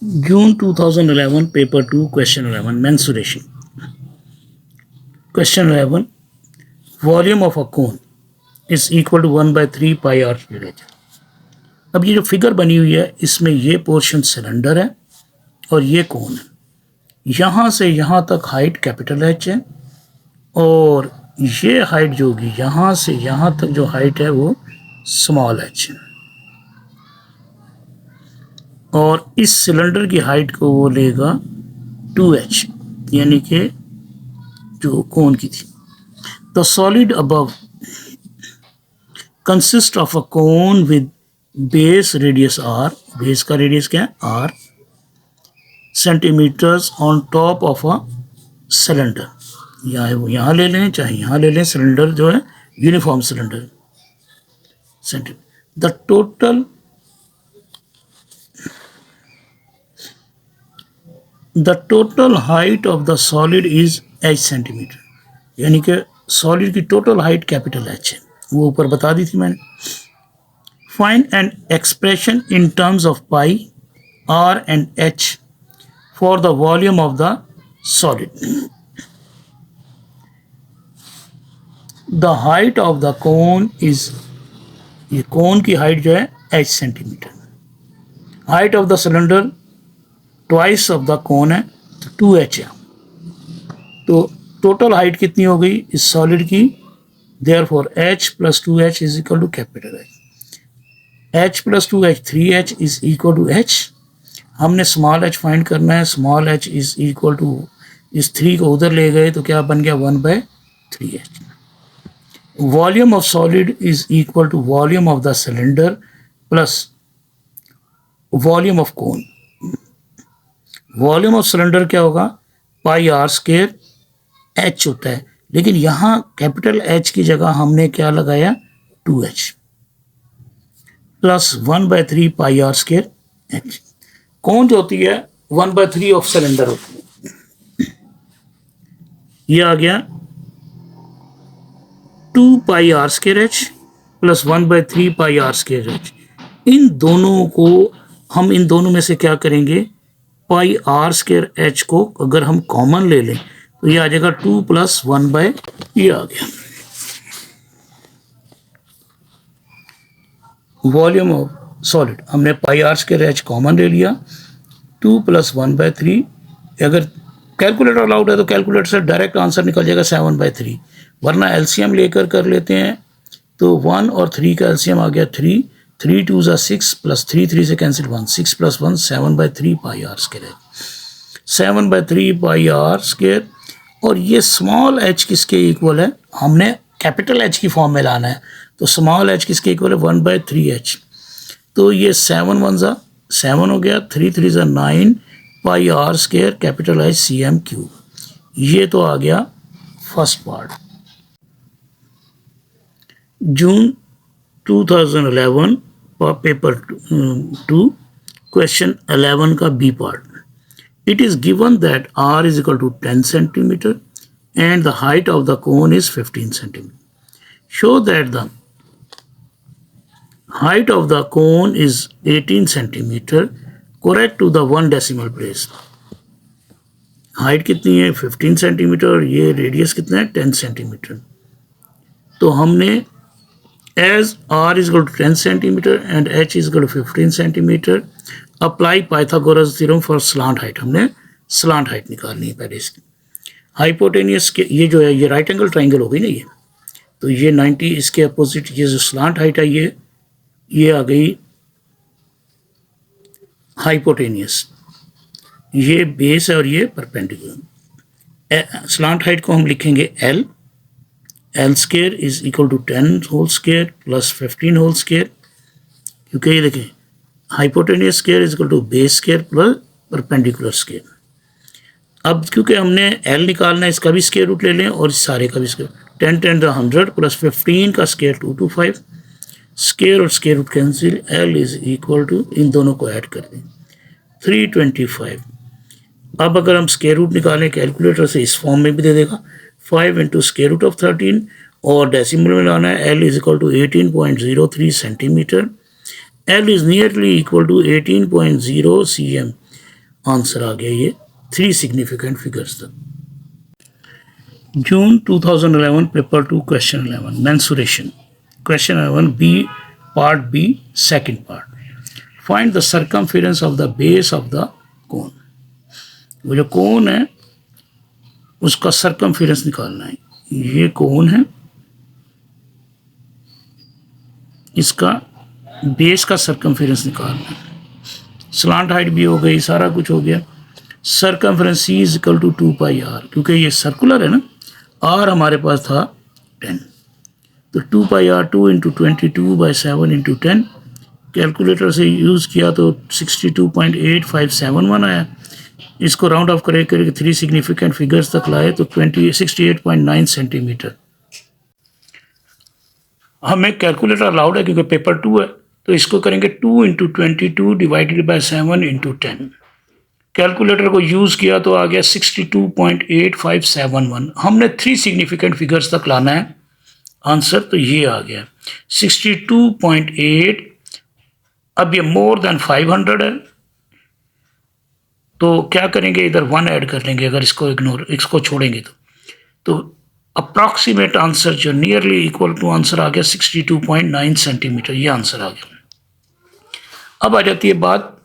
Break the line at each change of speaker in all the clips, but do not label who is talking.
June 2011, paper 2, question 11, mensuration. Question 11, volume of a cone is equal to 1/3 pi r square h. अब ये जो figure बनी हुई है इसमें ये पोर्शन सिलेंडर है और ये कोन है। यहाँ से यहाँ तक हाइट कैपिटल एच है और ये हाइट जो होगी यहाँ से यहाँ तक जो हाइट है वो स्मॉल एच है और इस सिलेंडर की हाइट को वो लेगा 2h यानी कि जो कोन की थी। The solid above consist of a cone with base radius r, base का रेडियस क्या है r centimetres on top of a cylinder. यहाँ ले लें चाहे यहाँ ले लें, सिलेंडर जो है uniform cylinder centimetre. The total height of the solid is h centimetre, यानी कि सॉलिड की टोटल हाइट कैपिटल h है, वो ऊपर बता दी थी मैंने। Find an expression in terms of pi r and h for the volume of the solid. The height of the cone is, ये कोन की हाइट जो है h centimetre, height of the cylinder twice of the कोन है 2h है, तो total height कितनी हो गई इस सॉलिड की, therefore h plus 2h is equal to capital h plus 2h 3h is equal to h। हमने स्मॉल h फाइंड करना है, small h is equal to, इस 3 को उधर ले गए तो क्या बन गया 1/3h। Volume of solid is equal to volume of the cylinder plus volume of cone. Volume of cylinder क्या होगा पाई r स्क्वायर h होता है, लेकिन यहाँ कैपिटल H की जगह हमने क्या लगाया 2h प्लस 1/3 पाई r स्क्वायर h। कौन जो होती है 1/3 ऑफ सिलेंडर होती है, ये आ गया 2 पाई r स्क्वायर h प्लस 1/3 पाई r स्क्वायर h। इन दोनों को हम, इन दोनों में से क्या करेंगे, पाई r स्क्वायर h को अगर हम कॉमन ले लें तो ये आ जाएगा 2 प्लस 1/, ये आ गया वॉल्यूम ऑफ सॉलिड। हमने पाई r स्क्वायर h कॉमन ले लिया, 2 प्लस 1/3। अगर कैलकुलेटर अलाउड है तो कैलकुलेटर से डायरेक्ट आंसर निकल जाएगा 7/3, वरना एलसीएम लेकर कर लेते हैं तो 1 और 3 का एलसीएम आ गया 3, 3 2 ज़ा 6 प्लस 3 3 से कैंसिल 1, 6 प्लस 1 7/3 पाई r स्क्वायर, 7/3 पाई r स्क्वायर। और ये स्मॉल h किसके इक्वल है, हमने कैपिटल H की फॉर्म में लाना है, तो स्मॉल h किसके इक्वल है 1/3h। तो ये 7 1 ज़ा 7 हो गया, 3 3 ज़ा 9 pi r square capital H cm cube. ये तो आ गया first part. June 2011 paper 2 question 11 का B part. It is given that r is equal to 10 centimeter and the height of the cone is 15 centimeter. Show that the height of the cone is 18 centimeter correct to the 1 decimal place. Height कितनी है 15 centimetre और ये radius कितना है 10 centimetre. तो हमने as r is equal to 10 centimeter and h is equal to 15 centimeter apply Pythagoras theorem for slant height. हमने slant height निकालनी है पहले इसकी। हाइपोटेनियस के ये जो है ये राइट एंगल ट्राइंगल हो गई ना ये, तो ये 90, इसके अपोजिट ये जो स्लांट हाइट है ये आ गई हाइपोटेनियस, ये बेस है और ये परपेंडिकुलर। स्लांट हाइट को हम लिखेंगे L square is equal to 10 whole square plus 15 whole square, क्योंकि ये देखें hypotenuse square is equal to base square plus perpendicular square. अब क्योंकि हमने एल निकालना है, इसका भी स्क्वायर रूट ले लें और इस सारे का भी स्क्वायर, 10 10 100 प्लस 15 का स्क्वायर 225, स्क्वायर और square root cancel, L is equal to, इन दोनों को ऐड कर दें 325। अब अगर हम स्क्वायर रूट निकालें कैलकुलेटर से इस फॉर्म में भी दे देगा 5 इंटू स्क्वायर रूट ऑफ 13 और डेसिमल में लाना है, L is equal to 18.03 centimetre. L is nearly equal to 18.0 cm, answer आ गया ये 3 सिग्निफिकेंट फिगर्स था। June 2011 paper 2 question 11 mensuration. Question 11 B part B second part. Find the circumference of the base of the cone. वो जो कोन है उसका circumference निकालना है। ये कोन है, इसका बेस का सर्कमफेरेंस निकालना है। स्लांट हाइट भी हो गई, सारा कुछ हो गया। Circumference C is equal to 2πr, क्योंकि ये सर्कुलर है ना, r हमारे पास था 10, तो 2πr 2 इंटू 22/7 इंटू 10। कैलकुलेटर से यूज़ किया तो 62.8571 आया। इसको राउंड ऑफ करके 3 सिग्निफिकेंट फिगर्स तक लाए तो 68.9 सेंटीमीटर। हमें कैलकुलेटर अलाउड है क्योंकि पेपर 2 है, तो इसको करेंगे 2 into 22 divided by 7 into 10। Calculator को यूज़ किया तो आ गया 62.8571। हमने 3 सिग्निफिकेंट फिगर्स तक लाना है आंसर, तो ये आ गया 62.8। अब ये मोर देन 500 है, तो क्या करेंगे, इधर 1 ऐड कर लेंगे अगर इसको छोड़ेंगे तो अप्रॉक्सीमेट आंसर जो नियरली इक्वल टू आंसर आ गया 62.9 सेंटीमीटर, ये आंसर आ गया। अब आ जाती है बात,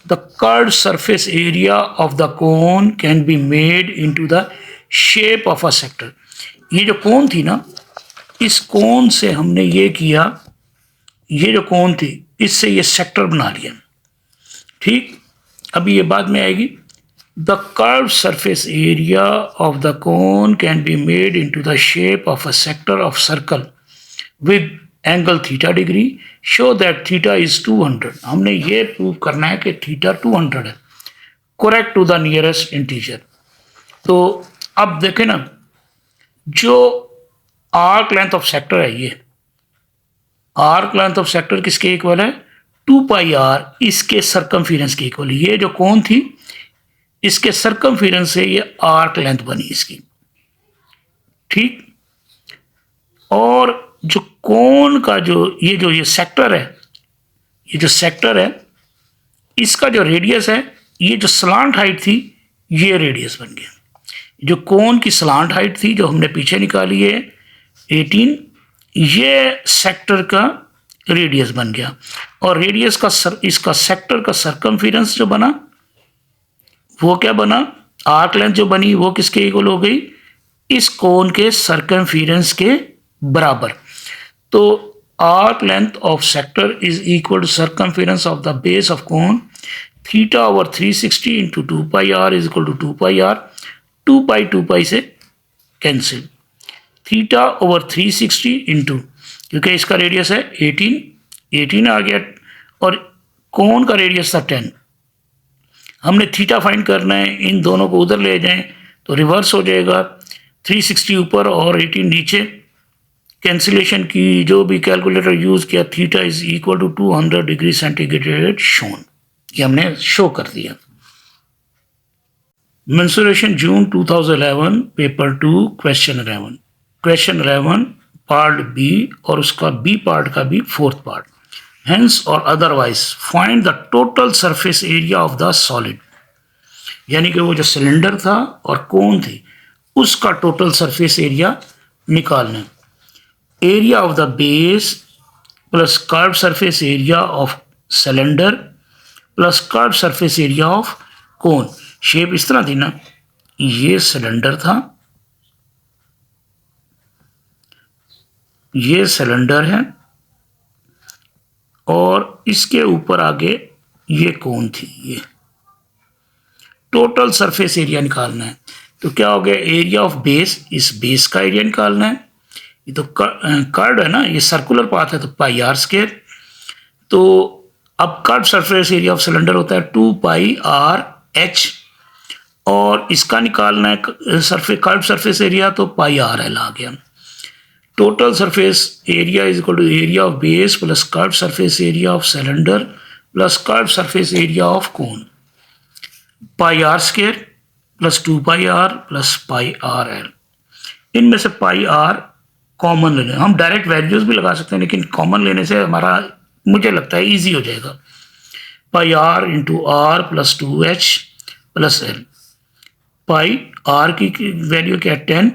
the curved surface area of the cone can be made into the shape of a sector. ये जो कोन थी ना, इस कोन से हमने ये किया, ये जो कोन थी इससे ये सेक्टर बना लिया, ठीक। अभी ये बाद में आएगी, the curved surface area of the cone can be made into the shape of a sector of circle with angle theta degree, show that theta is 200। हमने ये प्रूव करना है कि थीटा 200 है, correct to the nearest integer. तो अब देखें ना, जो आर्क लेंथ ऑफ सेक्टर है, ये आर्क लेंथ ऑफ सेक्टर किसके इक्वल है, 2πr इसके सर्कमफेरेंस के इक्वल। ये जो कोन थी इसके सर्कमफेरेंस से ये आर्क लेंथ बनी इसकी, ठीक। और जो कोन का ये सेक्टर है, ये जो सेक्टर है इसका जो रेडियस है, ये जो स्लांट हाइट थी ये रेडियस बन गया। जो कोन की स्लांट हाइट थी जो हमने पीछे निकाली है 18, ये सेक्टर का रेडियस बन गया। और रेडियस का इसका सेक्टर का सर्कमफेरेंस जो बना वो क्या बना, आर्क लेंथ जो बनी वो किसके इक्वल हो गई, इस कोन के सर्कमफेरेंस के बराबर। तो arc length of sector is equal to circumference of the base of cone, theta over 360 into 2πr is equal to 2πr, 2π से कैंसिल, थीटा ओवर 360 इंटू, क्योंकि इसका रेडियस है 18 आ गया और कोन का रेडियस था 10। हमने थीटा फाइंड करना है, इन दोनों को उधर ले जाएं तो रिवर्स हो जाएगा, 360 ऊपर और 18 नीचे। कैंसिलेशन की जो भी कैलकुलेटर यूज़ किया, theta is equal to 200 degree centigrade shown, ये हमने शो कर दिया। Mensuration June 2011 paper 2 question 11। Question 11 part B और उसका बी पार्ट का भी फोर्थ पार्ट। हेंस और otherwise find the total surface area of the solid, यानी कि वो जो सिलेंडर था और कोन थी उसका टोटल सरफेस एरिया निकालना है। Area of the base plus curved surface area of cylinder plus curved surface area of cone. Shape इस तरह थी ना, ये सिलेंडर था, ये सिलेंडर है और इसके ऊपर आगे ये कोन थी। ये टोटल सरफेस एरिया निकालना है, तो क्या हो गया, एरिया ऑफ बेस, इस बेस का एरिया निकालना है। ये तो कर्व है ना, ये सर्कुलर पाथ है तो πr²। तो अब curve surface area of cylinder होता है 2πrh और इसका निकालना है कर्व सरफेस एरिया, तो πrl आ गया। Total surface area is equal to area of base plus curve surface area of cylinder plus curve surface area of cone, πr² plus 2πr plus πrl। इनमें से πr common ले लें, हम direct values भी लगा सकते हैं लेकिन कॉमन लेने से हमारा, मुझे लगता है, ईजी हो जाएगा। πr into r plus 2h plus L. Pi R की वैल्यू क्या है 10,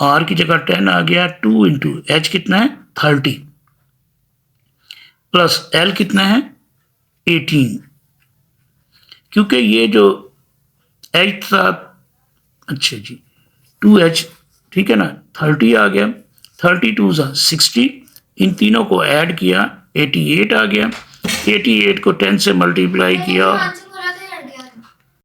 आर की जगह 10 आ गया, 2 इंटू एच कितना है 30 प्लस एल कितना है 18। क्योंकि ये जो एच था, अच्छा जी 2h, ठीक है ना, 30 आ गया, 32 सा 60, इन तीनों को ऐड किया 88 आ गया, 88 को 10 से मल्टीप्लाई किया